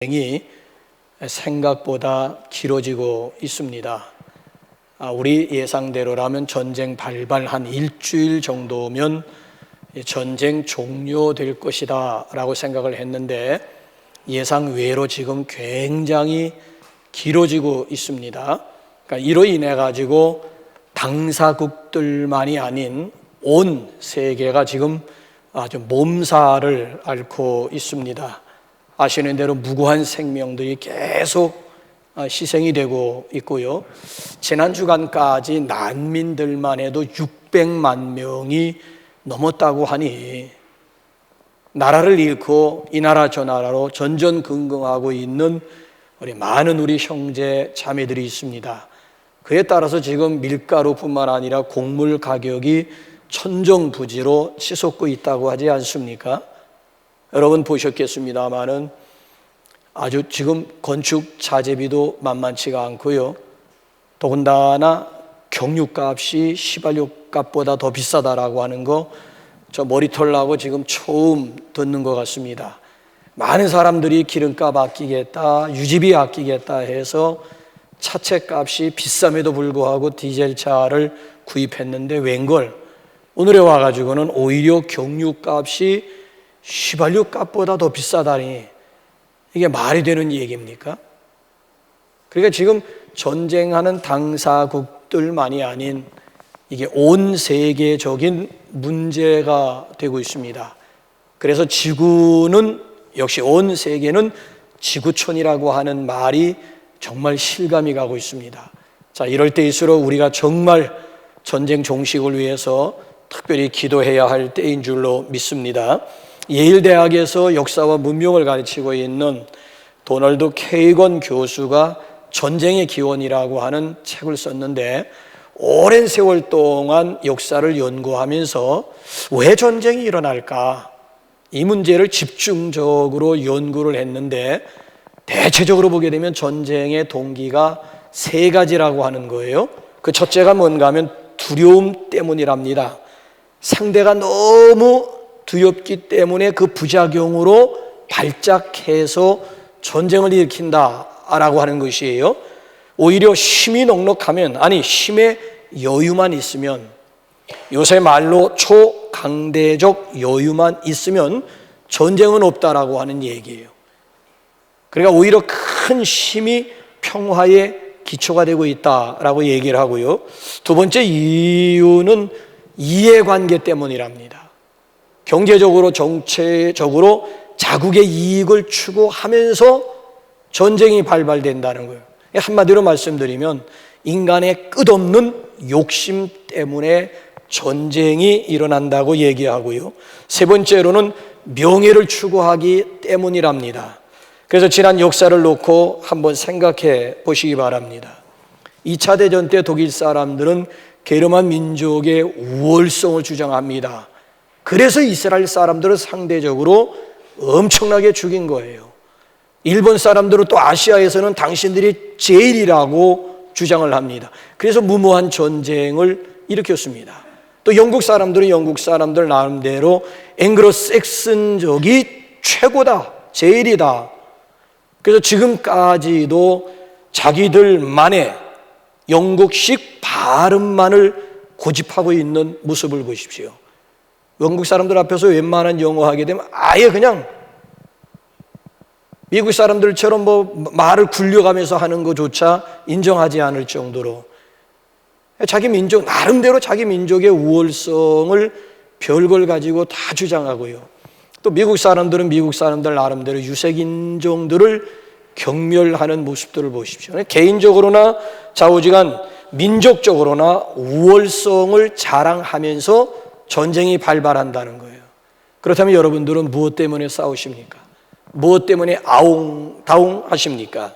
전쟁이 생각보다 길어지고 있습니다. 우리 예상대로라면 전쟁 발발 한 일주일 정도면 전쟁 종료될 것이다 라고 생각을 했는데 예상 외로 지금 굉장히 길어지고 있습니다. 그러니까 이로 인해 가지고 당사국들만이 아닌 온 세계가 지금 아주 몸살을 앓고 있습니다. 아시는 대로 무고한 생명들이 계속 희생이 되고 있고요. 지난 주간까지 난민들만 해도 600만 명이 넘었다고 하니 나라를 잃고 이 나라 저 나라로 전전긍긍하고 있는 우리 형제 자매들이 있습니다. 그에 따라서 지금 밀가루뿐만 아니라 곡물 가격이 천정부지로 치솟고 있다고 하지 않습니까? 여러분 보셨겠습니다마는 아주 지금 건축 자재비도 만만치가 않고요. 더군다나 경유값이 휘발유값보다 더 비싸다라고 하는 거 저 머리털 나고 지금 처음 듣는 것 같습니다. 많은 사람들이 기름값 아끼겠다, 유지비 아끼겠다 해서 차체값이 비쌈에도 불구하고 디젤차를 구입했는데 웬걸 오늘에 와가지고는 오히려 경유값이 휘발유 값보다 더 비싸다니 이게 말이 되는 얘기입니까? 그러니까 지금 전쟁하는 당사국들만이 아닌 이게 온 세계적인 문제가 되고 있습니다. 그래서 지구는 역시 온 세계는 지구촌이라고 하는 말이 정말 실감이 가고 있습니다. 자, 이럴 때일수록 우리가 정말 전쟁 종식을 위해서 특별히 기도해야 할 때인 줄로 믿습니다. 예일 대학에서 역사와 문명을 가르치고 있는 도널드 케이건 교수가 전쟁의 기원이라고 하는 책을 썼는데 오랜 세월 동안 역사를 연구하면서 왜 전쟁이 일어날까? 이 문제를 집중적으로 연구를 했는데 대체적으로 보게 되면 전쟁의 동기가 세 가지라고 하는 거예요. 그 첫째가 뭔가 하면 두려움 때문이랍니다. 상대가 너무 두렵기 때문에 그 부작용으로 발작해서 전쟁을 일으킨다라고 하는 것이에요. 오히려 힘이 넉넉하면, 아니 힘의 여유만 있으면, 요새 말로 초강대적 여유만 있으면 전쟁은 없다라고 하는 얘기예요. 그러니까 오히려 큰 힘이 평화의 기초가 되고 있다라고 얘기를 하고요. 두 번째 이유는 이해관계 때문이랍니다. 경제적으로 정체적으로 자국의 이익을 추구하면서 전쟁이 발발된다는 거예요. 한마디로 말씀드리면 인간의 끝없는 욕심 때문에 전쟁이 일어난다고 얘기하고요. 세 번째로는 명예를 추구하기 때문이랍니다. 그래서 지난 역사를 놓고 한번 생각해 보시기 바랍니다. 2차 대전 때 독일 사람들은 게르만 민족의 우월성을 주장합니다. 그래서 이스라엘 사람들을 상대적으로 엄청나게 죽인 거예요. 일본 사람들은 또 아시아에서는 당신들이 제일이라고 주장을 합니다. 그래서 무모한 전쟁을 일으켰습니다. 또 영국 사람들은 영국 사람들 나름대로 앵글로색슨족이 최고다, 제일이다. 그래서 지금까지도 자기들만의 영국식 발음만을 고집하고 있는 모습을 보십시오. 영국 사람들 앞에서 웬만한 영어 하게 되면 아예 그냥 미국 사람들처럼 말을 굴려가면서 하는 것조차 인정하지 않을 정도로 자기 민족, 나름대로 자기 민족의 우월성을 별걸 가지고 다 주장하고요. 또 미국 사람들은 미국 사람들 나름대로 유색인종들을 경멸하는 모습들을 보십시오. 개인적으로나 좌우지간 민족적으로나 우월성을 자랑하면서 전쟁이 발발한다는 거예요. 그렇다면 여러분들은 무엇 때문에 싸우십니까? 무엇 때문에 아웅다웅 하십니까?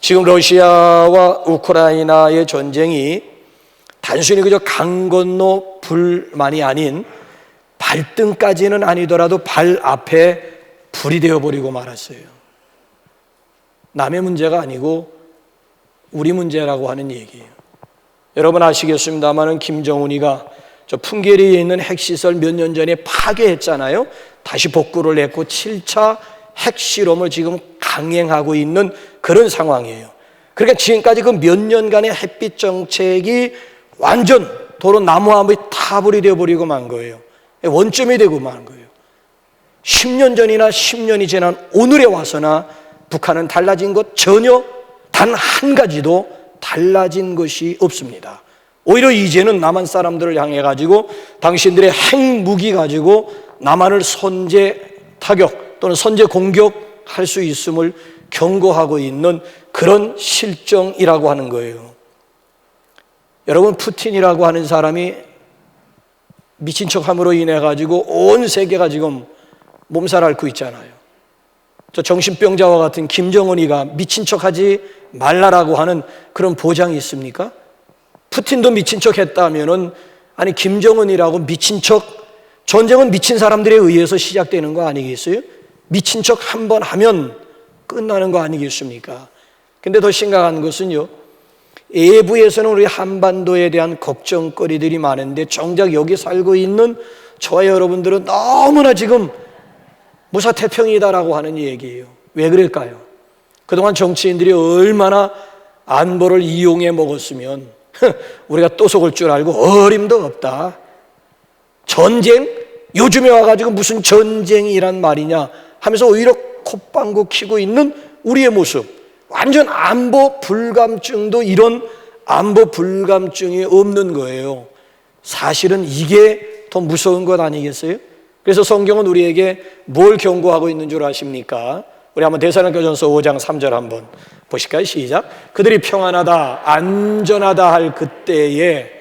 지금 러시아와 우크라이나의 전쟁이 단순히 그저 강 건너 불만이 아닌 발등까지는 아니더라도 발 앞에 불이 되어버리고 말았어요. 남의 문제가 아니고 우리 문제라고 하는 얘기예요. 여러분 아시겠습니다마는 김정은이가 저 풍계리에 있는 핵시설 몇 년 전에 파괴했잖아요. 다시 복구를 했고 7차 핵실험을 지금 강행하고 있는 그런 상황이에요. 그러니까 지금까지 그 몇 년간의 햇빛 정책이 완전 도로 나무아무리 타불이 되어버리고 만 거예요. 원점이 되고 만 거예요. 10년 전이나 10년이 지난 오늘에 와서나 북한은 달라진 것 전혀 단 한 가지도 달라진 것이 없습니다. 오히려 이제는 남한 사람들을 향해 가지고 당신들의 핵무기 가지고 남한을 선제 타격 또는 선제 공격할 수 있음을 경고하고 있는 그런 실정이라고 하는 거예요. 여러분, 푸틴이라고 하는 사람이 미친 척함으로 인해 가지고 온 세계가 지금 몸살 앓고 있잖아요. 저 정신병자와 같은 김정은이가 미친 척하지 말라라고 하는 그런 보장이 있습니까? 푸틴도 미친 척 했다면은, 아니 김정은이라고 미친 척, 전쟁은 미친 사람들에 의해서 시작되는 거 아니겠어요? 미친 척 한 번 하면 끝나는 거 아니겠습니까? 근데 더 심각한 것은요, 외부에서는 우리 한반도에 대한 걱정거리들이 많은데 정작 여기 살고 있는 저와 여러분들은 너무나 지금 무사태평이다라고 하는 얘기예요. 왜 그럴까요? 그동안 정치인들이 얼마나 안보를 이용해 먹었으면 우리가 또 속을 줄 알고 어림도 없다. 전쟁? 요즘에 와가지고 무슨 전쟁이란 말이냐 하면서 오히려 콧방구 키고 있는 우리의 모습, 완전 안보 불감증도 이런 안보 불감증이 없는 거예요. 사실은 이게 더 무서운 것 아니겠어요? 그래서 성경은 우리에게 뭘 경고하고 있는 줄 아십니까? 우리 한번 데살로니가전서 5장 3절 한번 보실까요? 시작. 그들이 평안하다 안전하다 할 그때에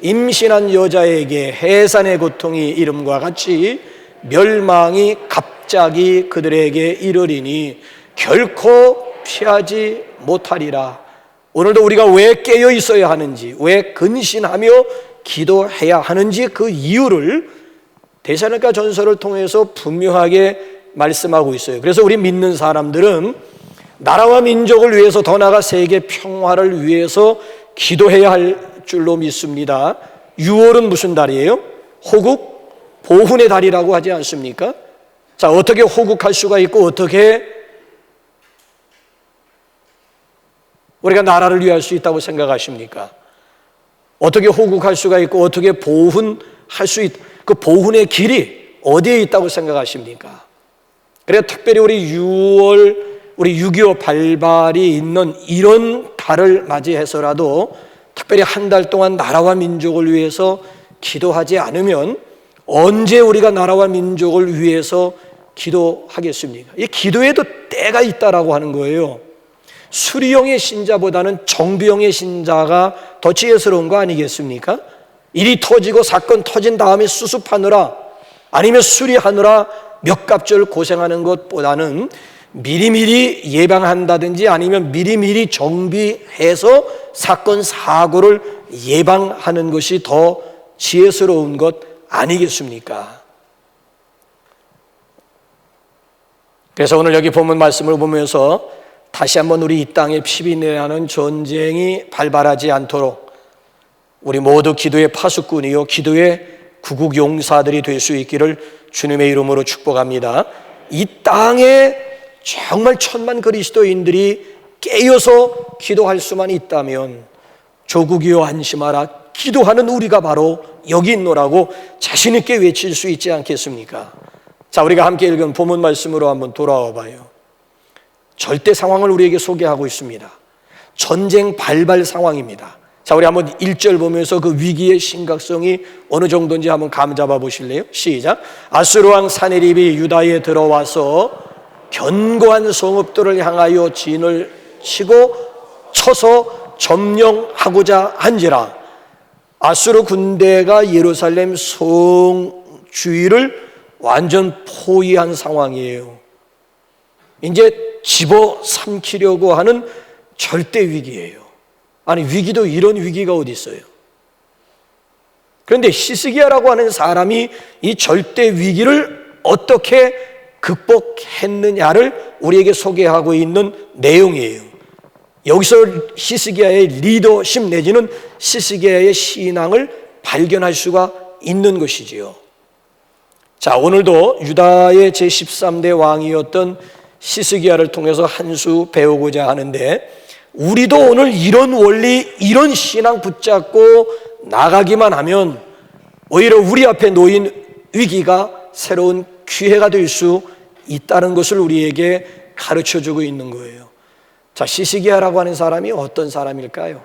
임신한 여자에게 해산의 고통이 이름과 같이 멸망이 갑자기 그들에게 이르리니 결코 피하지 못하리라. 오늘도 우리가 왜 깨어 있어야 하는지, 왜 근신하며 기도해야 하는지 그 이유를 데살로니가 전서를 통해서 분명하게 말씀하고 있어요. 그래서 우리 믿는 사람들은 나라와 민족을 위해서, 더 나아가 세계 평화를 위해서 기도해야 할 줄로 믿습니다. 6월은 무슨 달이에요? 호국 보훈의 달이라고 하지 않습니까? 자, 어떻게 호국할 수가 있고 어떻게 우리가 나라를 위할 수 있다고 생각하십니까? 어떻게 호국할 수가 있고 어떻게 보훈할 수 있다, 그 보훈의 길이 어디에 있다고 생각하십니까? 그래서 특별히 우리 6월, 우리 6.25 발발이 있는 이런 달을 맞이해서라도 특별히 한 달 동안 나라와 민족을 위해서 기도하지 않으면 언제 우리가 나라와 민족을 위해서 기도하겠습니까? 이 기도에도 때가 있다라고 하는 거예요. 수리형의 신자보다는 정비형의 신자가 더 지혜스러운 거 아니겠습니까? 일이 터지고 사건 터진 다음에 수습하느라 아니면 수리하느라 몇 갑절 고생하는 것보다는 미리미리 예방한다든지 아니면 미리미리 정비해서 사건 사고를 예방하는 것이 더 지혜스러운 것 아니겠습니까? 그래서 오늘 여기 본문 말씀을 보면서 다시 한번 우리 이 땅에 피비내라는 전쟁이 발발하지 않도록 우리 모두 기도의 파수꾼이요 기도의 구국용사들이 될 수 있기를 주님의 이름으로 축복합니다. 이 땅에 정말 천만 그리스도인들이 깨어서 기도할 수만 있다면 조국이여 안심하라, 기도하는 우리가 바로 여기 있노라고 자신 있게 외칠 수 있지 않겠습니까? 자, 우리가 함께 읽은 본문 말씀으로 한번 돌아와 봐요. 절대 상황을 우리에게 소개하고 있습니다. 전쟁 발발 상황입니다. 자, 우리 한번 1절 보면서 그 위기의 심각성이 어느 정도인지 한번 감 잡아 보실래요? 시작. 아수르 왕 사네립이 유다에 들어와서 견고한 성읍들을 향하여 진을 쳐서 점령하고자 한지라. 아수르 군대가 예루살렘 성 주위를 완전 포위한 상황이에요. 이제 집어삼키려고 하는 절대 위기예요. 아니, 위기도 이런 위기가 어디 있어요? 그런데 히스기야라고 하는 사람이 이 절대 위기를 어떻게 극복했느냐를 우리에게 소개하고 있는 내용이에요. 여기서 히스기야의 리더십 내지는 히스기야의 신앙을 발견할 수가 있는 것이지요. 자, 오늘도 유다의 제13대 왕이었던 시스기야를 통해서 한 수 배우고자 하는데, 우리도 오늘 이런 원리, 이런 신앙 붙잡고 나가기만 하면 오히려 우리 앞에 놓인 위기가 새로운 기회가 될 수 있다는 것을 우리에게 가르쳐주고 있는 거예요. 자, 시스기야라고 하는 사람이 어떤 사람일까요?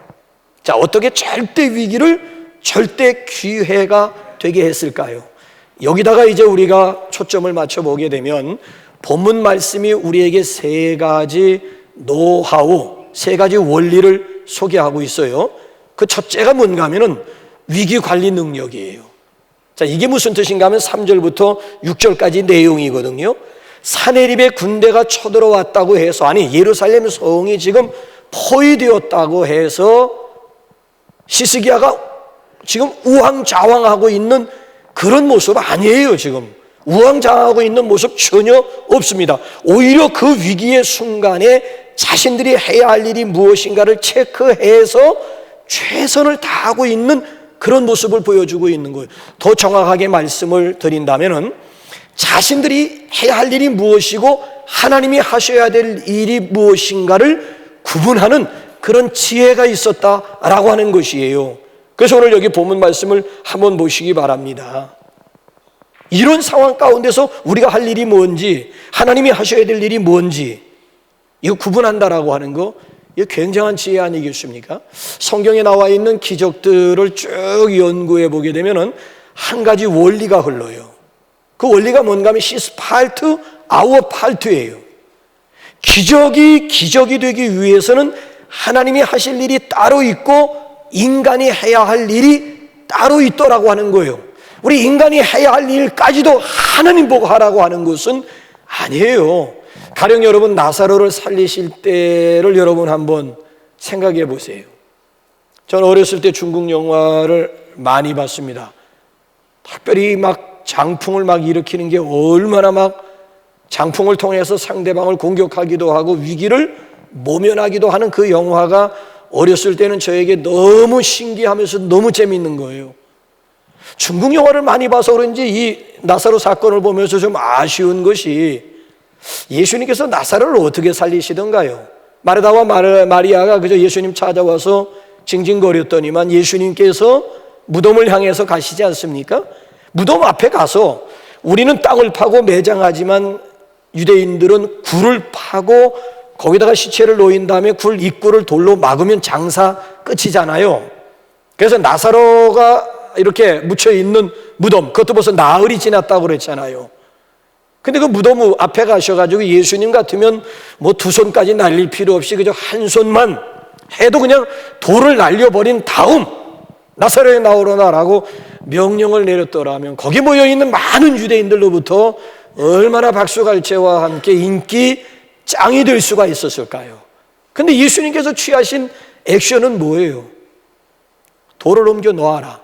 자, 어떻게 절대 위기를 절대 기회가 되게 했을까요? 여기다가 이제 우리가 초점을 맞춰보게 되면 본문 말씀이 우리에게 세 가지 노하우, 세 가지 원리를 소개하고 있어요. 그 첫째가 뭔가 하면은 위기 관리 능력이에요. 자, 이게 무슨 뜻인가 하면 3절부터 6절까지 내용이거든요. 사내립의 군대가 쳐들어왔다고 해서, 아니 예루살렘 성이 지금 포위되었다고 해서 시스기야가 지금 우왕좌왕하고 있는 그런 모습 아니에요. 지금 우왕좌왕하고 있는 모습 전혀 없습니다. 오히려 그 위기의 순간에 자신들이 해야 할 일이 무엇인가를 체크해서 최선을 다하고 있는 그런 모습을 보여주고 있는 거예요. 더 정확하게 말씀을 드린다면은 자신들이 해야 할 일이 무엇이고 하나님이 하셔야 될 일이 무엇인가를 구분하는 그런 지혜가 있었다라고 하는 것이에요. 그래서 오늘 여기 본문 말씀을 한번 보시기 바랍니다. 이런 상황 가운데서 우리가 할 일이 뭔지, 하나님이 하셔야 될 일이 뭔지 이거 구분한다라고 하는 거, 이거 굉장한 지혜 아니겠습니까? 성경에 나와 있는 기적들을 쭉 연구해 보게 되면은 한 가지 원리가 흘러요. 그 원리가 뭔가 하면 시스팔트 아워팔트예요. 기적이 되기 위해서는 하나님이 하실 일이 따로 있고 인간이 해야 할 일이 따로 있더라고 하는 거예요. 우리 인간이 해야 할 일까지도 하나님 보고 하라고 하는 것은 아니에요. 가령 여러분 나사로를 살리실 때를 여러분 한번 생각해 보세요. 저는 어렸을 때 중국 영화를 많이 봤습니다. 특별히 막 장풍을 막 일으키는 게 얼마나 막 장풍을 통해서 상대방을 공격하기도 하고 위기를 모면하기도 하는 그 영화가 어렸을 때는 저에게 너무 신기하면서 너무 재밌는 거예요. 중국 영화를 많이 봐서 그런지 이 나사로 사건을 보면서 좀 아쉬운 것이, 예수님께서 나사로를 어떻게 살리시던가요? 마르다와 마리아가 그저 예수님 찾아와서 징징거렸더니만 예수님께서 무덤을 향해서 가시지 않습니까? 무덤 앞에 가서 우리는 땅을 파고 매장하지만 유대인들은 굴을 파고 거기다가 시체를 놓인 다음에 굴 입구를 돌로 막으면 장사 끝이잖아요. 그래서 나사로가 이렇게 묻혀있는 무덤, 그것도 벌써 나흘이 지났다고 그랬잖아요. 근데 그 무덤 앞에 가셔가지고 예수님 같으면 뭐 두 손까지 날릴 필요 없이 그저 한 손만 해도 그냥 돌을 날려버린 다음 나사로에 나오라라고 명령을 내렸더라면 거기 모여있는 많은 유대인들로부터 얼마나 박수갈채와 함께 인기 짱이 될 수가 있었을까요? 근데 예수님께서 취하신 액션은 뭐예요? 돌을 옮겨 놓아라.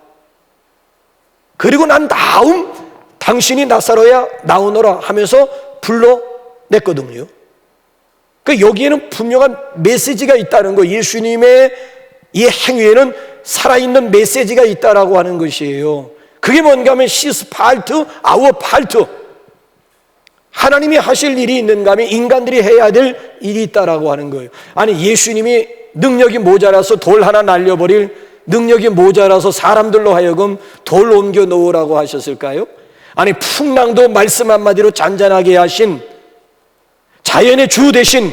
그리고 난 다음 당신이 나사로야 나오너라 하면서 불러냈거든요. 그러니까 여기에는 분명한 메시지가 있다는 거, 예수님의 이 행위에는 살아있는 메시지가 있다라고 하는 것이에요. 그게 뭔가 하면 시스팔트 아워팔트, 하나님이 하실 일이 있는가 하면 인간들이 해야 될 일이 있다라고 하는 거예요. 아니 예수님이 능력이 모자라서 돌 하나 날려버릴 능력이 모자라서 사람들로 하여금 돌 옮겨 놓으라고 하셨을까요? 아니 풍랑도 말씀 한마디로 잔잔하게 하신 자연의 주 되신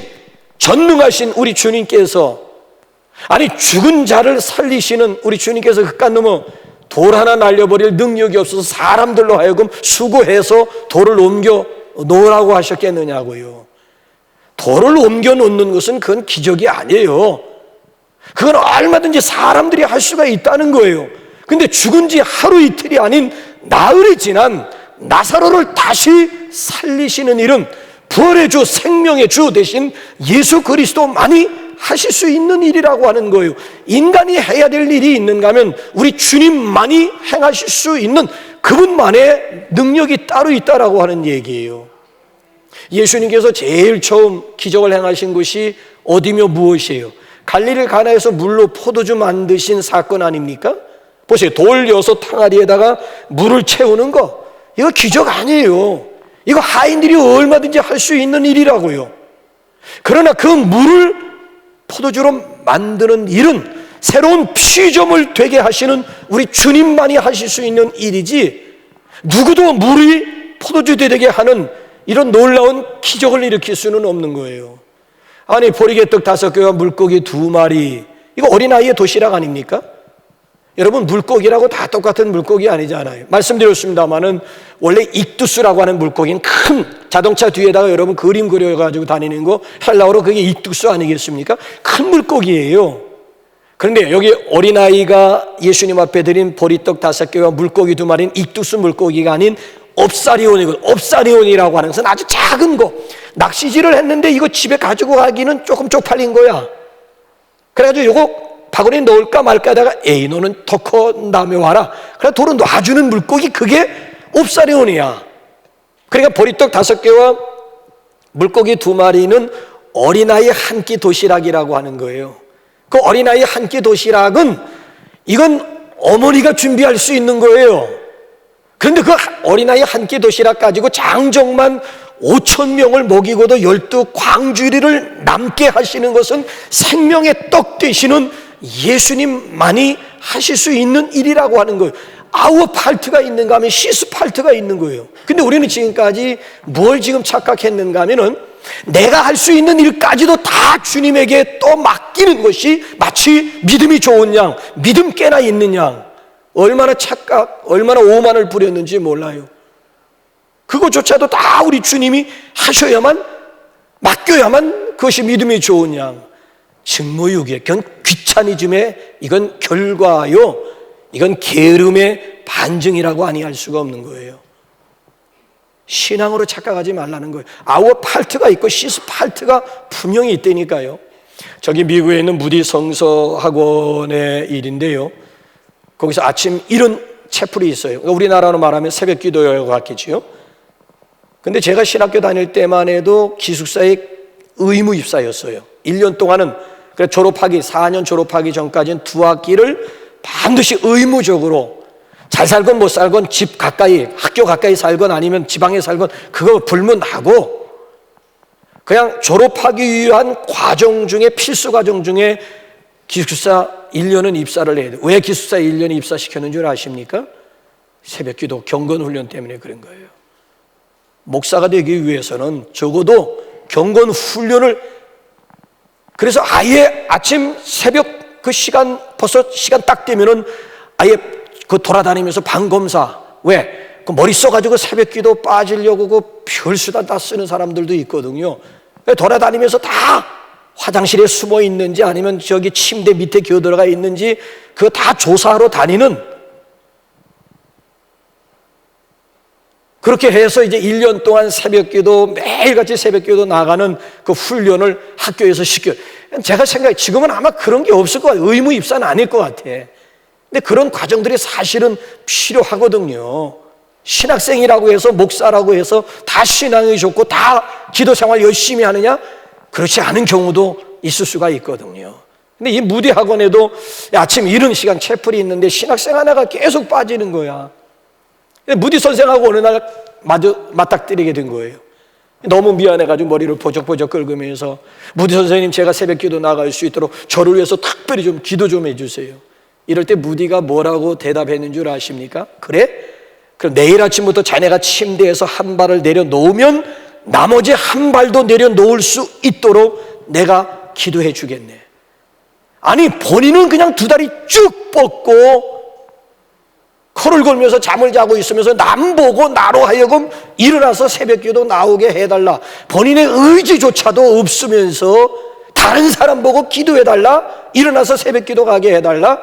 전능하신 우리 주님께서, 아니 죽은 자를 살리시는 우리 주님께서 그깟 놈의 돌 하나 날려버릴 능력이 없어서 사람들로 하여금 수고해서 돌을 옮겨 놓으라고 하셨겠느냐고요. 돌을 옮겨 놓는 것은 그건 기적이 아니에요. 그건 얼마든지 사람들이 할 수가 있다는 거예요. 근데 죽은 지 하루 이틀이 아닌 나흘이 지난 나사로를 다시 살리시는 일은 부활의 주, 생명의 주 되신 예수 그리스도만이 하실 수 있는 일이라고 하는 거예요. 인간이 해야 될 일이 있는가 하면 우리 주님만이 행하실 수 있는 그분만의 능력이 따로 있다라고 하는 얘기예요. 예수님께서 제일 처음 기적을 행하신 것이 어디며 무엇이에요? 갈릴리 가나에서 물로 포도주 만드신 사건 아닙니까? 보세요. 돌 6 항아리에다가 물을 채우는 거, 이거 기적 아니에요. 이거 하인들이 얼마든지 할 수 있는 일이라고요. 그러나 그 물을 포도주로 만드는 일은 새로운 피조물 되게 하시는 우리 주님만이 하실 수 있는 일이지, 누구도 물이 포도주 되게 하는 이런 놀라운 기적을 일으킬 수는 없는 거예요. 아니, 보리개떡 5개와 물고기 2마리, 이거 어린아이의 도시락 아닙니까? 여러분, 물고기라고 다 똑같은 물고기 아니잖아요. 말씀드렸습니다마는 원래 익두스라고 하는 물고기는 큰 자동차 뒤에다가 여러분 그림 그려가지고 다니는 거, 헬라어로 그게 익두스 아니겠습니까? 큰 물고기예요. 그런데 여기 어린아이가 예수님 앞에 드린 보리떡 5개와 물고기 2마리는 익두스 물고기가 아닌 옵사리온이고, 옵사리온이라고 하는 것은 아주 작은 거, 낚시질을 했는데 이거 집에 가지고 가기는 조금 쪽팔린 거야. 그래가지고 이거 바구니에 넣을까 말까 하다가, 에이, 너는 더 큰 다음에 와라. 그래 도로 놔주는 물고기, 그게 옵사리온이야. 그러니까 보리떡 5개와 물고기 2마리는 어린아이 한 끼 도시락이라고 하는 거예요. 그 어린아이 한 끼 도시락은 이건 어머니가 준비할 수 있는 거예요. 그런데 그 어린아이 한 끼 도시락 가지고 장정만 5,000명을 먹이고도 12광주리를 남게 하시는 것은 생명의 떡 되시는 예수님만이 하실 수 있는 일이라고 하는 거예요. 아우어팔트가 있는가 하면 시스팔트가 있는 거예요. 근데 우리는 지금까지 뭘 지금 착각했는가 하면은 내가 할 수 있는 일까지도 다 주님에게 또 맡기는 것이 마치 믿음이 좋은 양, 믿음 깨나 있는 양. 얼마나 착각, 얼마나 오만을 부렸는지 몰라요. 그것조차도 다 우리 주님이 하셔야만, 맡겨야만 그것이 믿음이 좋은 양. 직무유기에, 그건 귀차니즘의, 이건 결과요, 이건 게으름의 반증이라고 아니할 수가 없는 거예요. 신앙으로 착각하지 말라는 거예요. 아우어팔트가 있고 시스팔트가 분명히 있다니까요. 저기 미국에 있는 무디 성서학원의 일인데요, 거기서 아침 이런 채플이 있어요. 우리나라로 말하면 새벽 기도회와 같겠지요. 근데 제가 신학교 다닐 때만 해도 기숙사의 의무 입사였어요. 1년 동안은, 그래 졸업하기, 4년 졸업하기 전까지는 2학기를 반드시 의무적으로, 잘 살건 못 살건 집 가까이, 학교 가까이 살건 아니면 지방에 살건 그거 불문하고 그냥 졸업하기 위한 과정 중에, 필수 과정 중에 기숙사 1년은 입사를 해야 돼요. 왜 기숙사 1년 입사시켰는 줄 아십니까? 새벽 기도, 경건 훈련 때문에 그런 거예요. 목사가 되기 위해서는 적어도 경건 훈련을, 그래서 아예 아침 새벽 그 시간, 벌써 시간 딱 되면은 아예 그 돌아다니면서 방 검사, 왜? 그 머리 써가지고 새벽 기도 빠지려고 그 별수다 다 쓰는 사람들도 있거든요. 돌아다니면서 다 화장실에 숨어 있는지 아니면 저기 침대 밑에 기어들어가 있는지 그거 다 조사하러 다니는, 그렇게 해서 이제 1년 동안 새벽기도, 매일같이 새벽기도 나가는 그 훈련을 학교에서 시켜요. 제가 생각해, 지금은 아마 그런 게 없을 것 같아요. 의무 입사는 아닐 것 같아. 근데 그런 과정들이 사실은 필요하거든요. 신학생이라고 해서, 목사라고 해서 다 신앙이 좋고 다 기도 생활 열심히 하느냐? 그렇지 않은 경우도 있을 수가 있거든요. 근데 이 무디 학원에도 아침 이른 시간 채플이 있는데 신학생 하나가 계속 빠지는 거야. 무디 선생하고 어느 날 맞닥뜨리게 된 거예요. 너무 미안해가지고 머리를 보적보적 긁으면서, 무디 선생님, 제가 새벽 기도 나갈 수 있도록 저를 위해서 특별히 좀 기도 좀 해주세요. 이럴 때 무디가 뭐라고 대답했는 줄 아십니까? 그래? 그럼 내일 아침부터 자네가 침대에서 한 발을 내려놓으면 나머지 한 발도 내려놓을 수 있도록 내가 기도해 주겠네. 아니, 본인은 그냥 2다리 쭉 뻗고 코를 걸면서 잠을 자고 있으면서 남 보고 나로 하여금 일어나서 새벽기도 나오게 해달라, 본인의 의지조차도 없으면서 다른 사람 보고 기도해달라, 일어나서 새벽기도 가게 해달라,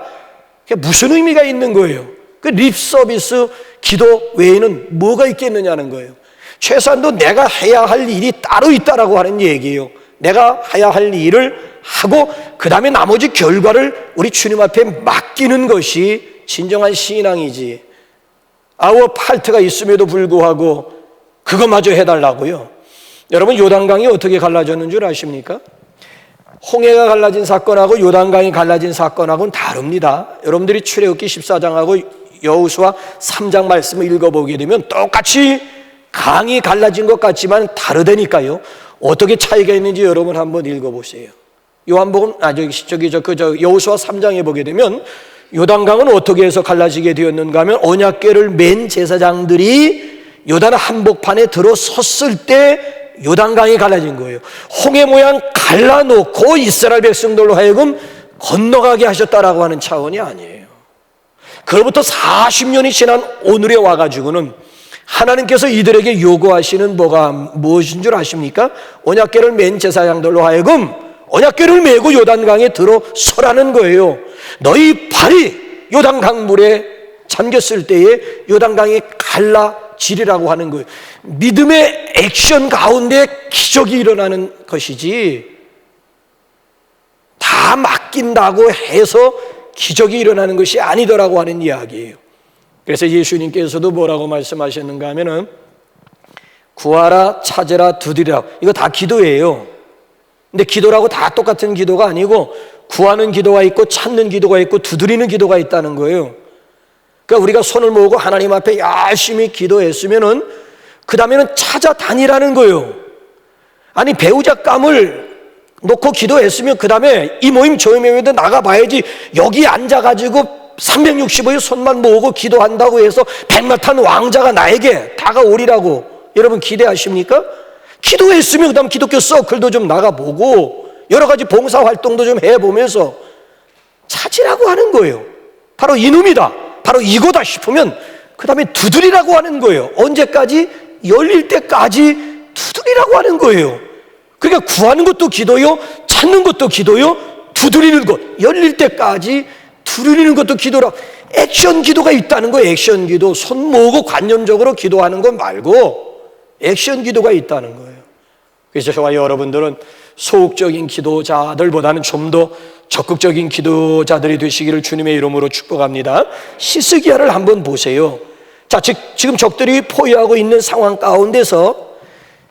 그게 무슨 의미가 있는 거예요? 그 립서비스 기도 외에는 뭐가 있겠느냐는 거예요. 최소한도 내가 해야 할 일이 따로 있다라고 하는 얘기예요. 내가 해야 할 일을 하고 그 다음에 나머지 결과를 우리 주님 앞에 맡기는 것이 진정한 신앙이지. 아우어팔트가 있음에도 불구하고 그것마저 해달라고요. 여러분, 요단강이 어떻게 갈라졌는 줄 아십니까? 홍해가 갈라진 사건하고 요단강이 갈라진 사건하고는 다릅니다. 여러분들이 출애굽기 14장하고 여호수아 3장 말씀을 읽어보게 되면 똑같이 강이 갈라진 것 같지만 다르다니까요. 어떻게 차이가 있는지 여러분 한번 읽어보세요. 요한복음 여호수아 3장에 보게 되면 요단강은 어떻게 해서 갈라지게 되었는가 하면 언약궤를 맨 제사장들이 요단 한복판에 들어섰을 때 요단강이 갈라진 거예요. 홍해 모양 갈라놓고 이스라엘 백성들로 하여금 건너가게 하셨다라고 하는 차원이 아니에요. 그로부터 40년이 지난 오늘에 와가지고는 하나님께서 이들에게 요구하시는 무엇인 줄 아십니까? 언약궤를 맨 제사장들로 하여금 언약궤를 메고 요단강에 들어서라는 거예요. 너희 발이 요단강 물에 잠겼을 때에 요단강이 갈라지리라고 하는 거예요. 믿음의 액션 가운데 기적이 일어나는 것이지 다 맡긴다고 해서 기적이 일어나는 것이 아니더라고 하는 이야기예요. 그래서 예수님께서도 뭐라고 말씀하셨는가 하면은 구하라, 찾으라, 두드리라. 이거 다 기도예요. 근데 기도라고 다 똑같은 기도가 아니고 구하는 기도가 있고 찾는 기도가 있고 두드리는 기도가 있다는 거예요. 그러니까 우리가 손을 모으고 하나님 앞에 열심히 기도했으면은 그 다음에는 찾아다니라는 거예요. 아니 배우자감을 놓고 기도했으면 그 다음에 이 모임 저 모임에도 나가봐야지. 여기 앉아가지고 365일 손만 모으고 기도한다고 해서 백마탄 왕자가 나에게 다가오리라고 여러분 기대하십니까? 기도했으면 그 다음 기독교 서클도 좀 나가보고 여러 가지 봉사활동도 좀 해보면서 찾으라고 하는 거예요. 바로 이놈이다, 바로 이거다 싶으면 그 다음에 두드리라고 하는 거예요. 언제까지? 열릴 때까지 두드리라고 하는 거예요. 그러니까 구하는 것도 기도요, 찾는 것도 기도요, 두드리는 것, 열릴 때까지 두드리는 것도 기도라. 액션 기도가 있다는 거예요. 액션 기도. 손 모으고 관념적으로 기도하는 것 말고 액션 기도가 있다는 거예요. 그래서 저와 여러분들은 소극적인 기도자들보다는 좀 더 적극적인 기도자들이 되시기를 주님의 이름으로 축복합니다. 히스기야를 한번 보세요. 자, 지금 적들이 포위하고 있는 상황 가운데서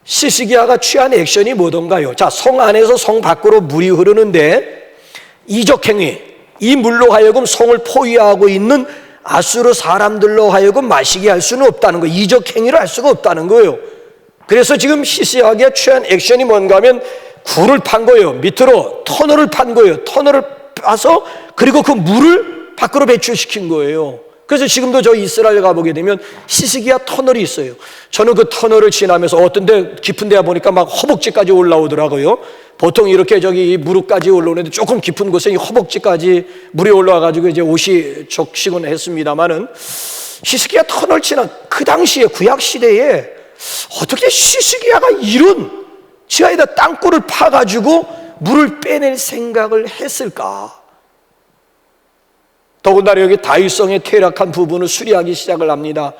히스기야가 취한 액션이 뭐던가요? 자, 성 안에서 성 밖으로 물이 흐르는데 이적행위, 이 물로 하여금 성을 포위하고 있는 아수르 사람들로 하여금 마시게 할 수는 없다는 거예요. 이적 행위를 할 수가 없다는 거예요. 그래서 지금 히스기야가 취한 액션이 뭔가 하면 굴을 판 거예요. 밑으로 터널을 판 거예요. 터널을 파서 그리고 그 물을 밖으로 배출시킨 거예요. 그래서 지금도 저 이스라엘 가보게 되면 히스기야 터널이 있어요. 저는 그 터널을 지나면서 어떤 데 깊은 데 보니까 막 허벅지까지 올라오더라고요. 보통 이렇게 저기 무릎까지 올라오는데 조금 깊은 곳에 이 허벅지까지 물이 올라와가지고 이제 옷이 적시곤 했습니다만은 히스기야 터널 지난 그 당시에 구약시대에 어떻게 히스기야가 이런 지하에다 땅굴을 파가지고 물을 빼낼 생각을 했을까? 더군다나 여기 다윗성의 퇴락한 부분을 수리하기 시작을 합니다.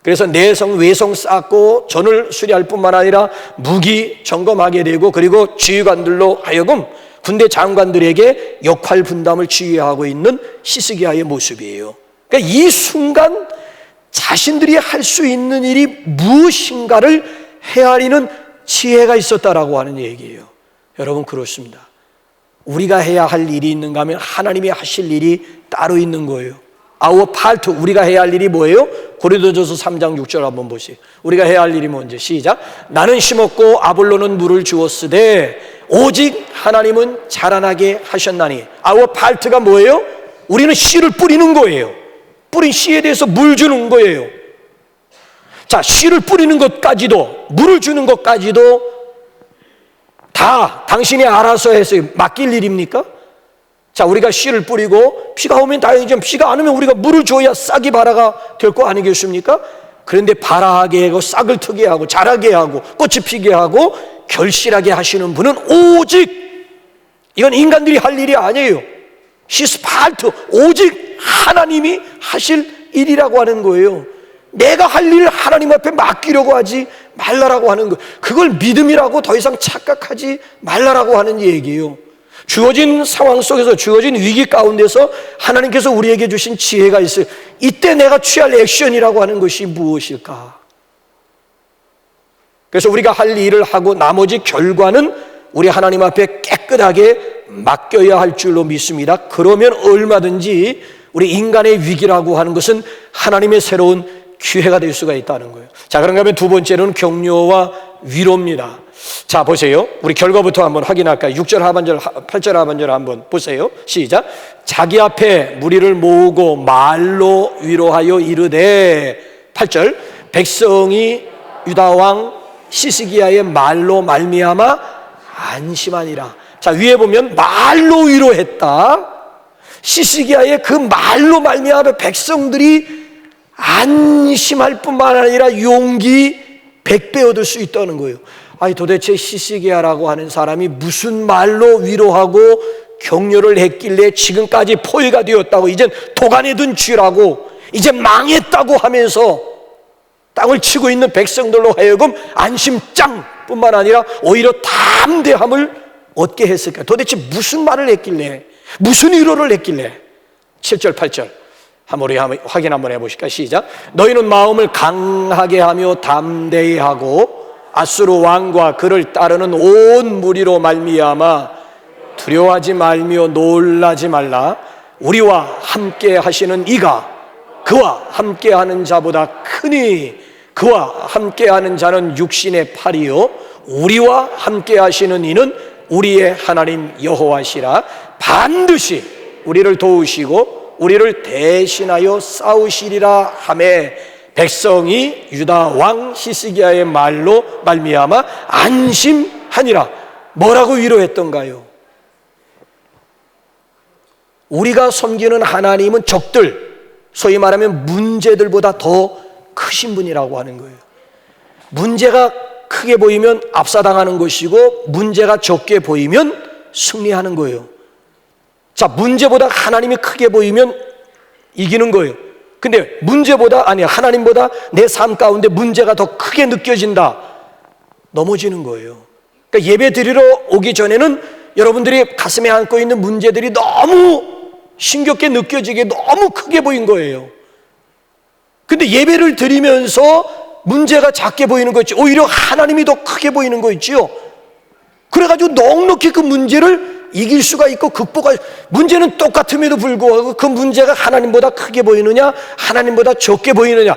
그래서 내성 외성 쌓고 전을 수리할 뿐만 아니라 무기 점검하게 되고 그리고 지휘관들로 하여금 군대 장관들에게 역할 분담을 지휘하고 있는 히스기야의 모습이에요. 그러니까 이 순간 자신들이 할 수 있는 일이 무엇인가를 헤아리는 지혜가 있었다라고 하는 얘기예요. 여러분 그렇습니다. 우리가 해야 할 일이 있는가 하면 하나님이 하실 일이 따로 있는 거예요. Our part, 우리가 해야 할 일이 뭐예요? 고린도전서 3장 6절 한번 보세요. 우리가 해야 할 일이 뭔지 시작. 나는 심었고 아볼로는 물을 주었으되 오직 하나님은 자라나게 하셨나니. Our part가 뭐예요? 우리는 씨를 뿌리는 거예요. 뿌린 씨에 대해서 물 주는 거예요. 자, 씨를 뿌리는 것까지도 물을 주는 것까지도 다 당신이 알아서 해서 맡길 일입니까? 자, 우리가 씨를 뿌리고 비가 오면 다행이지만 비가 안 오면 우리가 물을 줘야 싹이 발화가 될 거 아니겠습니까? 그런데 발화하게 하고 싹을 트게 하고 자라게 하고 꽃이 피게 하고 결실하게 하시는 분은 오직, 이건 인간들이 할 일이 아니에요. 시스팔트, 오직 하나님이 하실 일이라고 하는 거예요. 내가 할 일을 하나님 앞에 맡기려고 하지 말라라고 하는 거, 그걸 믿음이라고 더 이상 착각하지 말라라고 하는 얘기예요. 주어진 상황 속에서, 주어진 위기 가운데서 하나님께서 우리에게 주신 지혜가 있어요. 이때 내가 취할 액션이라고 하는 것이 무엇일까? 그래서 우리가 할 일을 하고 나머지 결과는 우리 하나님 앞에 깨끗하게 맡겨야 할 줄로 믿습니다. 그러면 얼마든지 우리 인간의 위기라고 하는 것은 하나님의 새로운 기회가 될 수가 있다는 거예요. 자, 그런가 하면 두 번째로는 격려와 위로입니다. 자, 보세요. 우리 결과부터 한번 확인할까요? 6절 하반절, 8절 하반절 한번 보세요. 시작. 자기 앞에 무리를 모으고 말로 위로하여 이르되, 8절, 백성이 유다 왕 시스기야의 말로 말미암아 안심하니라. 자, 위에 보면 말로 위로했다. 시스기야의 그 말로 말미암아 백성들이 안심할 뿐만 아니라 용기 100배 얻을 수 있다는 거예요. 아니, 도대체 시스기야라고 하는 사람이 무슨 말로 위로하고 격려를 했길래 지금까지 포위가 되었다고, 이젠 도간에 든 쥐라고, 이제 망했다고 하면서 땅을 치고 있는 백성들로 하여금 안심짱 뿐만 아니라 오히려 담대함을 얻게 했을까? 도대체 무슨 말을 했길래, 무슨 위로를 했길래? 7절 8절 우리 확인 한번 해보실까요? 시작. 너희는 마음을 강하게 하며 담대히 하고 아수르 왕과 그를 따르는 온 무리로 말미암아 두려워하지 말며 놀라지 말라. 우리와 함께 하시는 이가 그와 함께 하는 자보다 크니 그와 함께 하는 자는 육신의 팔이요 우리와 함께 하시는 이는 우리의 하나님 여호와시라. 반드시 우리를 도우시고 우리를 대신하여 싸우시리라 하매 백성이 유다 왕 히스기야의 말로 말미암아 안심하니라. 뭐라고 위로했던가요? 우리가 섬기는 하나님은 적들, 소위 말하면 문제들보다 더 크신 분이라고 하는 거예요. 문제가 크게 보이면 압사당하는 것이고 문제가 적게 보이면 승리하는 거예요. 자, 문제보다 하나님이 크게 보이면 이기는 거예요. 근데 하나님보다 내 삶 가운데 문제가 더 크게 느껴진다, 넘어지는 거예요. 그러니까 예배 드리러 오기 전에는 여러분들이 가슴에 안고 있는 문제들이 너무 힘겹게 느껴지게 너무 크게 보인 거예요. 근데 예배를 드리면서 문제가 작게 보이는 거 있죠. 오히려 하나님이 더 크게 보이는 거 있지요. 그래가지고 넉넉히 그 문제를 이길 수가 있고 문제는 똑같음에도 불구하고 그 문제가 하나님보다 크게 보이느냐 하나님보다 적게 보이느냐,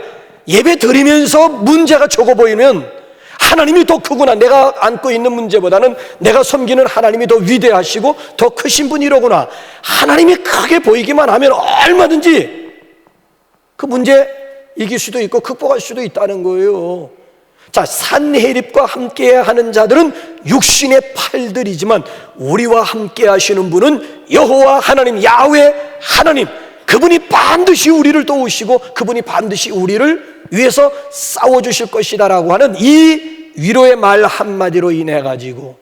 예배 드리면서 문제가 적어 보이면 하나님이 더 크구나, 내가 안고 있는 문제보다는 내가 섬기는 하나님이 더 위대하시고 더 크신 분이로구나, 하나님이 크게 보이기만 하면 얼마든지 그 문제 이길 수도 있고 극복할 수도 있다는 거예요. 자, 산헤립과 함께 하는 자들은 육신의 팔들이지만 우리와 함께 하시는 분은 여호와 하나님, 야훼 하나님, 그분이 반드시 우리를 도우시고 그분이 반드시 우리를 위해서 싸워주실 것이다라고 하는 이 위로의 말 한마디로 인해 가지고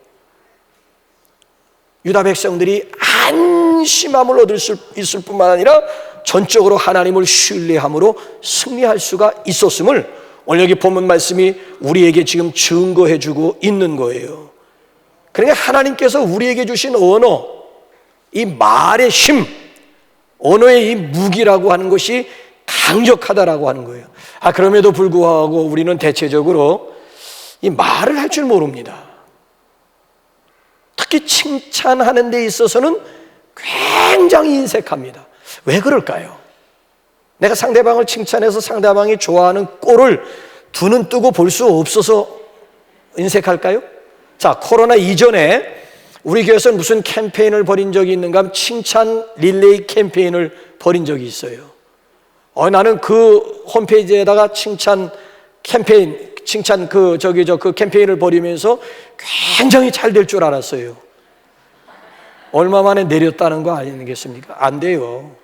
유다 백성들이 안심함을 얻을 수 있을 뿐만 아니라 전적으로 하나님을 신뢰함으로 승리할 수가 있었음을 오늘 여기 본문 말씀이 우리에게 지금 증거해주고 있는 거예요. 그러니까 하나님께서 우리에게 주신 언어, 이 말의 힘, 언어의 이 무기라고 하는 것이 강력하다라고 하는 거예요. 그럼에도 불구하고 우리는 대체적으로 이 말을 할 줄 모릅니다. 특히 칭찬하는 데 있어서는 굉장히 인색합니다. 왜 그럴까요? 내가 상대방을 칭찬해서 상대방이 좋아하는 꼴을 두 눈 뜨고 볼 수 없어서 인색할까요? 자, 코로나 이전에 우리 교회에서 무슨 캠페인을 벌인 적이 있는가 하면 칭찬 릴레이 캠페인을 벌인 적이 있어요. 나는 그 홈페이지에다가 칭찬 캠페인, 그 캠페인을 벌이면서 굉장히 잘 될 줄 알았어요. 얼마 만에 내렸다는 거 아니겠습니까? 안 돼요.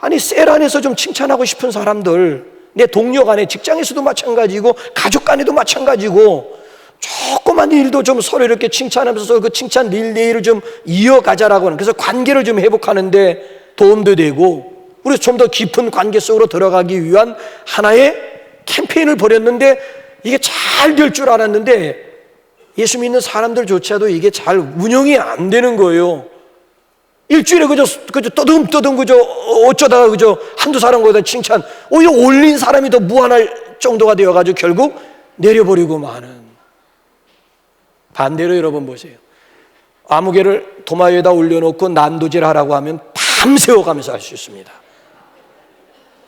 아니, 셀 안에서 좀 칭찬하고 싶은 사람들, 내 동료 간에, 직장에서도 마찬가지고 가족 간에도 마찬가지고 조그만 일도 좀 서로 이렇게 칭찬하면서 그 칭찬 릴레이를 좀 이어가자라고 하는, 그래서 관계를 좀 회복하는데 도움도 되고 우리 좀 더 깊은 관계 속으로 들어가기 위한 하나의 캠페인을 벌였는데 이게 잘 될 줄 알았는데 예수 믿는 사람들조차도 이게 잘 운영이 안 되는 거예요. 일주일에 그저 떠듬떠듬 어쩌다가 한두 사람보다 칭찬, 오히려 올린 사람이 더 무한할 정도가 되어가지고 결국 내려버리고 마는. 반대로 여러분 보세요. 아무개를 도마 위에다 올려놓고 난도질 하라고 하면 밤새워 가면서 할 수 있습니다.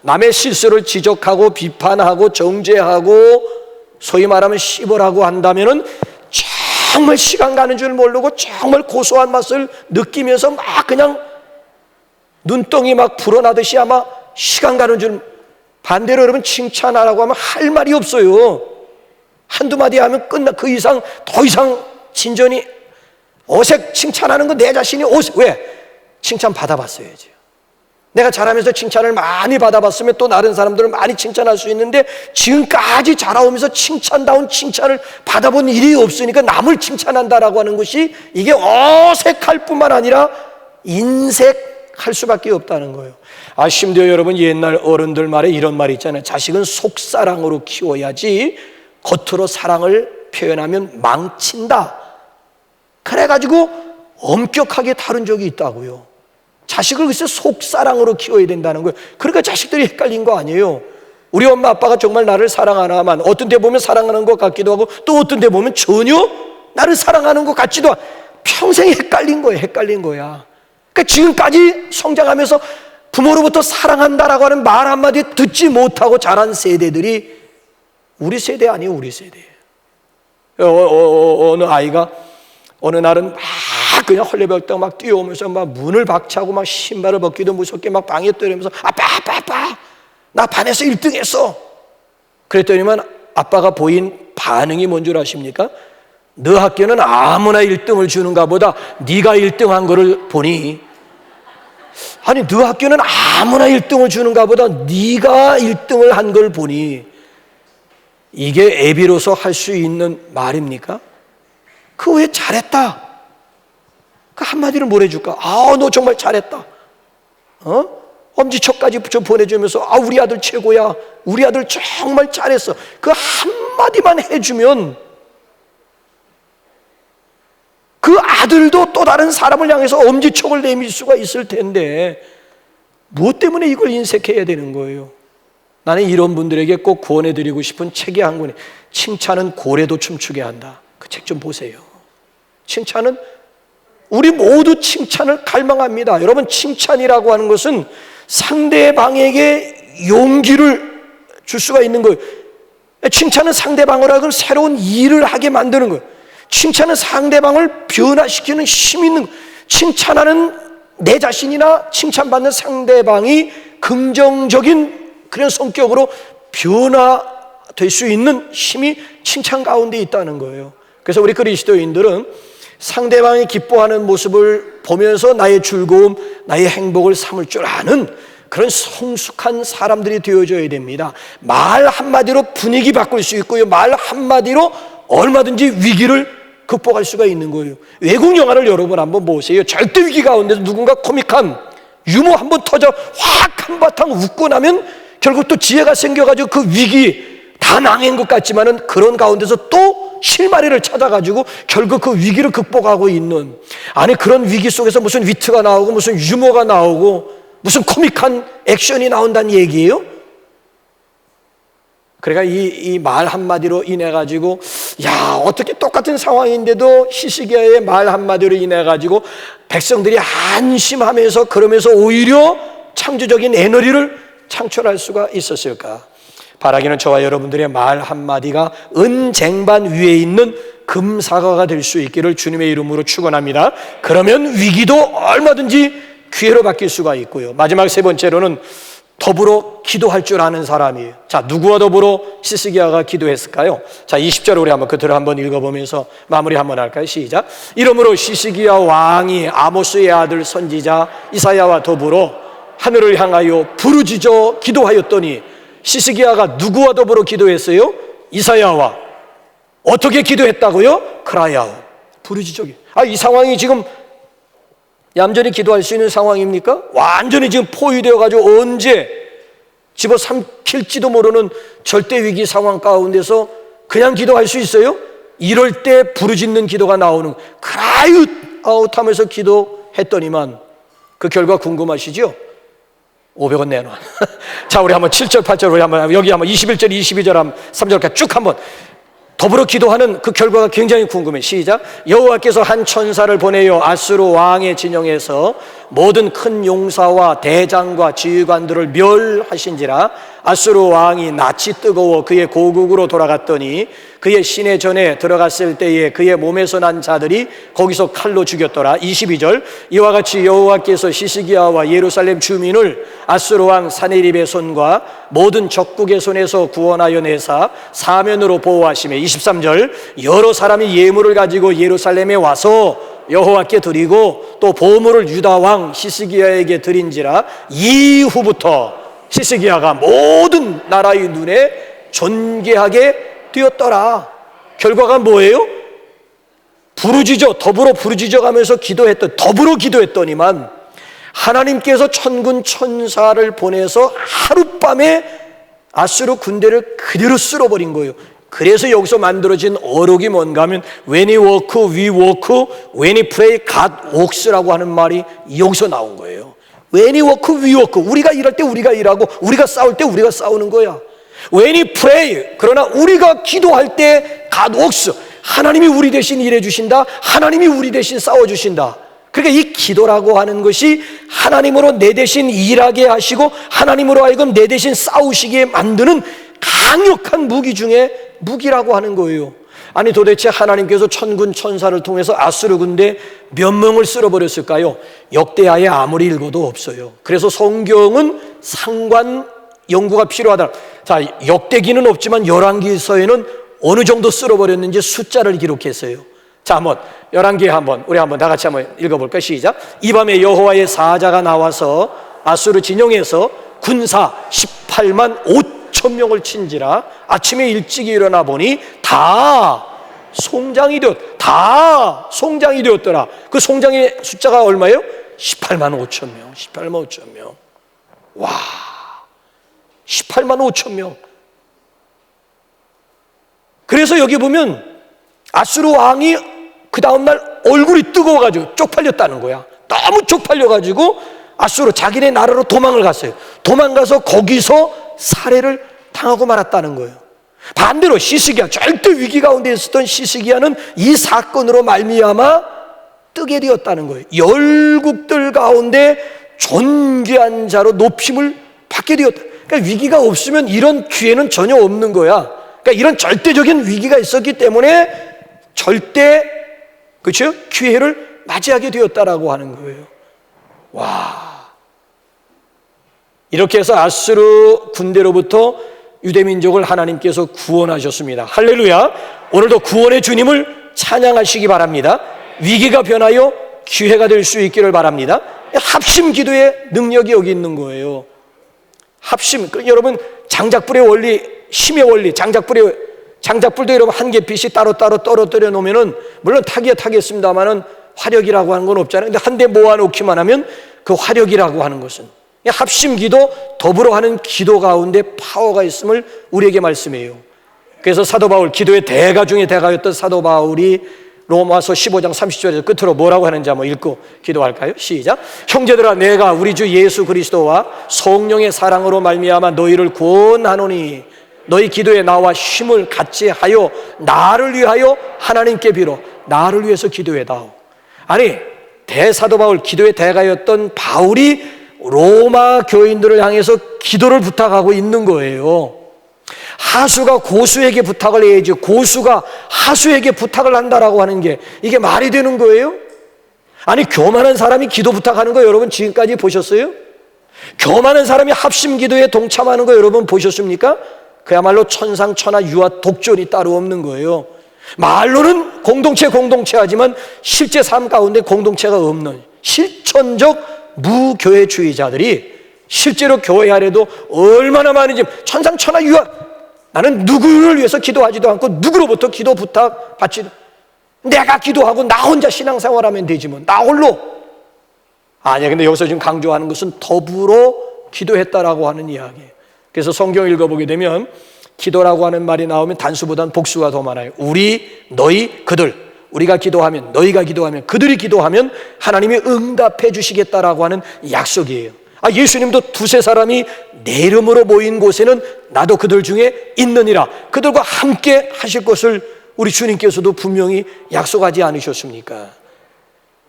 남의 실수를 지적하고 비판하고 정죄하고 소위 말하면 씹으라고 한다면은 정말 시간 가는 줄 모르고 정말 고소한 맛을 느끼면서 막 그냥 눈덩이 막 불어나듯이 아마 시간 가는 줄. 반대로 여러분 칭찬하라고 하면 할 말이 없어요. 한두 마디 하면 끝나. 그 이상 더 이상 진전이 어색. 칭찬하는 거 내 자신이 어색. 왜? 칭찬 받아봤어야지. 내가 잘하면서 칭찬을 많이 받아봤으면 또 다른 사람들을 많이 칭찬할 수 있는데 지금까지 자라오면서 칭찬다운 칭찬을 받아본 일이 없으니까 남을 칭찬한다라고 하는 것이 이게 어색할 뿐만 아니라 인색할 수밖에 없다는 거예요. 심지어 여러분 옛날 어른들 말에 이런 말이 있잖아요. 자식은 속사랑으로 키워야지 겉으로 사랑을 표현하면 망친다. 그래가지고 엄격하게 다룬 적이 있다고요. 자식을 글쎄 속사랑으로 키워야 된다는 거예요. 그러니까 자식들이 헷갈린 거 아니에요. 우리 엄마 아빠가 정말 나를 사랑하나만 어떤 데 보면 사랑하는 것 같기도 하고 또 어떤 데 보면 전혀 나를 사랑하는 것 같지도 않고 평생 헷갈린 거예요. 헷갈린 거야. 그러니까 지금까지 성장하면서 부모로부터 사랑한다라고 하는 말 한마디 듣지 못하고 자란 세대들이 우리 세대 아니에요. 우리 세대. 어느 아이가 어느 날은 막 그냥 헐레벌떡 막 뛰어오면서 막 문을 박차고 막 신발을 벗기도 무섭게 막 방에 뛰어오면서 아빠 나 반에서 1등 했어. 그랬더니만 아빠가 보인 반응이 뭔 줄 아십니까? 너 학교는 아무나 1등을 주는가 보다 네가 1등한 거를 보니, 아니 너 학교는 아무나 1등을 주는가 보다 네가 1등을 한 걸 보니 이게 애비로서 할 수 있는 말입니까? 그 왜 잘했다 그 한마디로 뭘 해줄까? 너 정말 잘했다. 엄지척까지 좀 보내주면서 우리 아들 최고야, 우리 아들 정말 잘했어. 그 한마디만 해주면 그 아들도 또 다른 사람을 향해서 엄지척을 내밀 수가 있을 텐데 무엇 때문에 이걸 인색해야 되는 거예요? 나는 이런 분들에게 꼭 권해드리고 싶은 책이 한 권이 칭찬은 고래도 춤추게 한다. 그 책 좀 보세요. 칭찬은 우리 모두 칭찬을 갈망합니다. 여러분 칭찬이라고 하는 것은 상대방에게 용기를 줄 수가 있는 거예요. 칭찬은 상대방을 하고 새로운 일을 하게 만드는 거예요. 칭찬은 상대방을 변화시키는 힘이 있는 거예요. 칭찬하는 내 자신이나 칭찬받는 상대방이 긍정적인 그런 성격으로 변화될 수 있는 힘이 칭찬 가운데 있다는 거예요. 그래서 우리 그리스도인들은 상대방이 기뻐하는 모습을 보면서 나의 즐거움, 나의 행복을 삼을 줄 아는 그런 성숙한 사람들이 되어줘야 됩니다. 말 한마디로 분위기 바꿀 수 있고요. 말 한마디로 얼마든지 위기를 극복할 수가 있는 거예요. 외국 영화를 여러분 한번 보세요. 절대 위기 가운데서 누군가 코믹한 유머 한번 터져 확 한바탕 웃고 나면 결국 또 지혜가 생겨가지고 그 위기 다 망한 것 같지만은 그런 가운데서 또 실마리를 찾아가지고 결국 그 위기를 극복하고 있는, 아니 그런 위기 속에서 무슨 위트가 나오고 무슨 유머가 나오고 무슨 코믹한 액션이 나온다는 얘기예요? 그러니까 이 말 한마디로 인해 가지고 어떻게 똑같은 상황인데도 히스기야의 말 한마디로 인해 가지고 백성들이 안심하면서 그러면서 오히려 창조적인 에너지를 창출할 수가 있었을까? 바라기는 저와 여러분들의 말 한마디가 은쟁반 위에 있는 금사과가 될 수 있기를 주님의 이름으로 축원합니다. 그러면 위기도 얼마든지 기회로 바뀔 수가 있고요. 마지막 세 번째로는 더불어 기도할 줄 아는 사람이에요. 자, 누구와 더불어 히스기야가 기도했을까요? 자, 20절 우리 한번 그들을 한번 읽어보면서 마무리 한번 할까요? 시작. 이러므로 히스기야 왕이 아모스의 아들 선지자 이사야와 더불어 하늘을 향하여 부르짖어 기도하였더니, 히스기야가 누구와 더불어 기도했어요? 이사야와. 어떻게 기도했다고요? 크라이아웃, 부르짖어. 이 상황이 지금 얌전히 기도할 수 있는 상황입니까? 완전히 지금 포위되어가지고 언제 집어삼킬지도 모르는 절대 위기 상황 가운데서 그냥 기도할 수 있어요? 이럴 때 부르짖는 기도가 나오는, 크라이아웃 하면서 기도했더니만 그 결과 궁금하시죠? 500원 내놔. 자, 우리 한번 7절, 8절, 우리 한번 여기 한번 21절, 22절, 3절까지 쭉 한번 더불어 기도하는 그 결과가 굉장히 궁금해. 시작. 여호와께서 한 천사를 보내어 아수르 왕의 진영에서 모든 큰 용사와 대장과 지휘관들을 멸하신지라. 아수르 왕이 낯이 뜨거워 그의 고국으로 돌아갔더니 그의 시내 전에 들어갔을 때에 그의 몸에서 난 자들이 거기서 칼로 죽였더라. 22절. 이와 같이 여호와께서 시스기야와 예루살렘 주민을 아수르 왕 사네립의 손과 모든 적국의 손에서 구원하여 내사 사면으로 보호하시며. 23절. 여러 사람이 예물을 가지고 예루살렘에 와서 여호와께 드리고 또 보물을 유다 왕 시스기야에게 드린지라. 이후부터 시스기야가 모든 나라의 눈에 존귀하게 되었더라. 결과가 뭐예요? 더불어 부르짖어 가면서 더불어 기도했더니만 하나님께서 천군 천사를 보내서 하룻밤에 아수르 군대를 그대로 쓸어버린 거예요. 그래서 여기서 만들어진 어록이 뭔가 하면 When he walk, we walk, when he pray, God walks라고 하는 말이 여기서 나온 거예요. When he walk, we walk. 우리가 일할 때 우리가 일하고 우리가 싸울 때 우리가 싸우는 거야. When he pray, 그러나 우리가 기도할 때 God walks. 하나님이 우리 대신 일해 주신다. 하나님이 우리 대신 싸워 주신다. 그러니까 이 기도라고 하는 것이 하나님으로 내 대신 일하게 하시고 하나님으로 하여금 내 대신 싸우시게 만드는 강력한 무기 중에 무기라고 하는 거예요. 아니 도대체 하나님께서 천군 천사를 통해서 아수르 군대 몇 명을 쓸어버렸을까요? 역대하에 아무리 읽어도 없어요. 그래서 성경은 상관 연구가 필요하다. 자, 역대기는 없지만 열왕기서에는 어느 정도 쓸어버렸는지 숫자를 기록했어요. 자, 한번 열왕기 우리 한번 다 같이 한번 읽어볼까요? 시작. 이 밤에 여호와의 사자가 나와서 아수르 진영에서 군사 18만 5천 명을 친지라. 아침에 일찍 일어나 보니 다 송장이 되었더라. 그 송장의 숫자가 얼마예요? 18만 5천 명. 18만 5천 명. 와, 18만 5천 명. 그래서 여기 보면 아수르 왕이 그 다음날 얼굴이 뜨거워가지고 쪽팔렸다는 거야. 너무 쪽팔려가지고 아수르 자기네 나라로 도망을 갔어요. 도망가서 거기서 살해를 당하고 말았다는 거예요. 반대로 시스기야, 절대 위기 가운데 있었던 시스기야는 이 사건으로 말미암아 뜨게 되었다는 거예요. 열국들 가운데 존귀한 자로 높임을 받게 되었다. 그러니까 위기가 없으면 이런 기회는 전혀 없는 거야. 그러니까 이런 절대적인 위기가 있었기 때문에 그렇죠? 기회를 맞이하게 되었다라고 하는 거예요. 와. 이렇게 해서 아수르 군대로부터 유대민족을 하나님께서 구원하셨습니다. 할렐루야. 오늘도 구원의 주님을 찬양하시기 바랍니다. 위기가 변하여 기회가 될 수 있기를 바랍니다. 합심 기도의 능력이 여기 있는 거예요. 합심. 여러분 장작불의 원리, 심의 원리, 장작불도 여러분 한 개빛이 따로따로 떨어뜨려 놓으면은 물론 타겠습니다만은 화력이라고 하는 건 없잖아요. 근데 한 대 모아놓기만 하면 그 화력이라고 하는 것은 합심기도 더불어 하는 기도 가운데 파워가 있음을 우리에게 말씀해요. 그래서 사도 바울, 기도의 대가 중에 대가였던 사도 바울이 로마서 15장 30절에서 끝으로 뭐라고 하는지 한번 읽고 기도할까요? 시작. 형제들아, 내가 우리 주 예수 그리스도와 성령의 사랑으로 말미암아 너희를 구원하노니 너희 기도에 나와 힘을 같이 하여 나를 위하여 하나님께 빌어. 나를 위해서 기도해다오. 아니, 대사도 바울, 기도의 대가였던 바울이 로마 교인들을 향해서 기도를 부탁하고 있는 거예요. 하수가 고수에게 부탁을 해야지 고수가 하수에게 부탁을 한다라고 하는 게 이게 말이 되는 거예요? 아니, 교만한 사람이 기도 부탁하는 거 여러분 지금까지 보셨어요? 교만한 사람이 합심 기도에 동참하는 거 여러분 보셨습니까? 그야말로 천상천하 유아 독존이 따로 없는 거예요. 말로는 공동체하지만 실제 삶 가운데 공동체가 없는 실천적 무교회주의자들이 실제로 교회 안에도 얼마나 많은지 천상천하 유아, 나는 누구를 위해서 기도하지도 않고 누구로부터 기도 부탁 받지도, 내가 기도하고 나 혼자 신앙생활하면 되지 뭐, 나 홀로. 아니야. 근데 여기서 지금 강조하는 것은 더불어 기도했다라고 하는 이야기예요. 그래서 성경 읽어보게 되면 기도라고 하는 말이 나오면 단수보다는 복수가 더 많아요. 우리, 너희, 그들. 우리가 기도하면, 너희가 기도하면, 그들이 기도하면 하나님이 응답해 주시겠다라고 하는 약속이에요. 예수님도 두세 사람이 내 이름으로 모인 곳에는 나도 그들 중에 있느니라, 그들과 함께 하실 것을 우리 주님께서도 분명히 약속하지 않으셨습니까?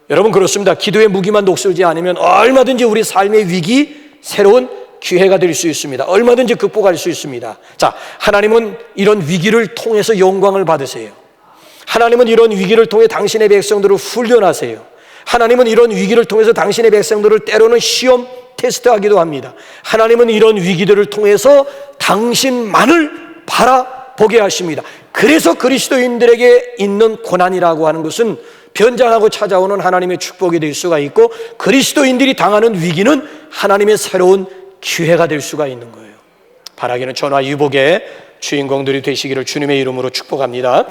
여러분, 그렇습니다. 기도의 무기만 녹슬지 않으면 얼마든지 우리 삶의 위기, 새로운 기회가 될 수 있습니다. 얼마든지 극복할 수 있습니다. 자, 하나님은 이런 위기를 통해서 영광을 받으세요. 하나님은 이런 위기를 통해 당신의 백성들을 훈련하세요. 하나님은 이런 위기를 통해서 당신의 백성들을 때로는 시험 테스트하기도 합니다. 하나님은 이런 위기들을 통해서 당신만을 바라보게 하십니다. 그래서 그리스도인들에게 있는 고난이라고 하는 것은 변장하고 찾아오는 하나님의 축복이 될 수가 있고, 그리스도인들이 당하는 위기는 하나님의 새로운 기회가 될 수가 있는 거예요. 바라기는 전화 유복의 주인공들이 되시기를 주님의 이름으로 축복합니다.